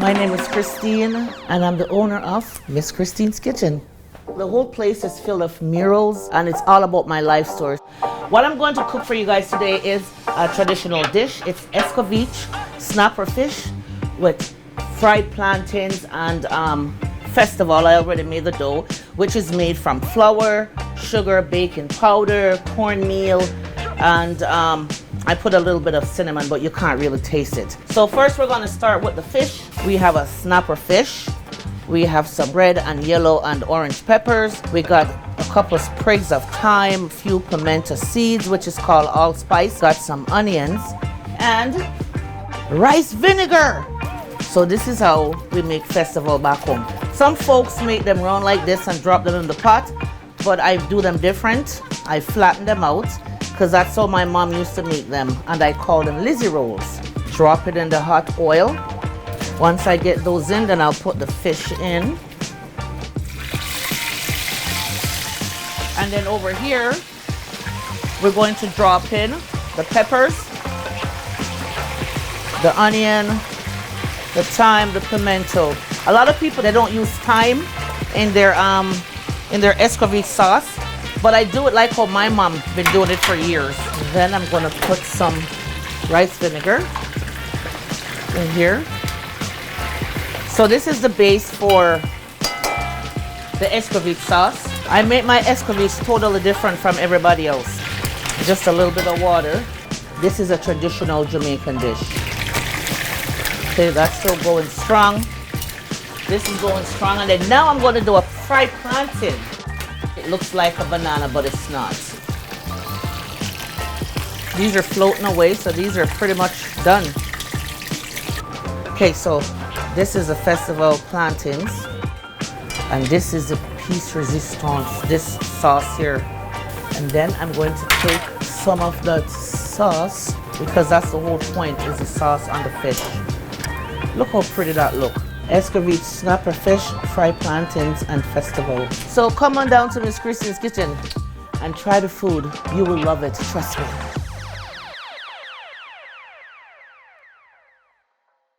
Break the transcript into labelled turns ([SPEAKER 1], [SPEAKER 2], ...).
[SPEAKER 1] My name is Christine, and I'm the owner of Miss Christine's Kitchen. The whole place is filled with murals, and it's all about my life story. What I'm going to cook for you guys today is a traditional dish. It's escovitche, snapper fish with fried plantains and festival. I already made the dough, which is made from flour, sugar, baking powder, cornmeal, and I put a little bit of cinnamon, but you can't really taste it. So first we're gonna start with the fish. We have a snapper fish. We have some red and yellow and orange peppers. We got a couple of sprigs of thyme, a few pimento seeds, which is called allspice. Got some onions and rice vinegar. So this is how we make festival back home. Some folks make them round like this and drop them in the pot, but I do them different. I flatten them out because that's how my mom used to make them, and I call them Lizzie rolls. Drop it in the hot oil. Once I get those in, then I'll put the fish in. And then over here, we're going to drop in the peppers, the onion, the thyme, the pimento. A lot of people, they don't use thyme in their escovitche sauce, but I do it like how my mom been doing it for years. Then I'm gonna put some rice vinegar in here. So this is the base for the escovitche sauce. I make my escovitche totally different from everybody else. Just a little bit of water. This is a traditional Jamaican dish. Okay, that's still going strong. This is going strong, and then now I'm going to do a fried plantain. It looks like a banana, but it's not. These are floating away, so these are pretty much done. Okay, so this is the festival plantains, and this is the piece resistance, this sauce here. And then I'm going to take some of that sauce, because that's the whole point, is the sauce on the fish. Look how pretty that looks. Escovitche, snapper fish, fried plantains, and festival. So come on down to Miss Christine's Kitchen and try the food. You will love it, trust me.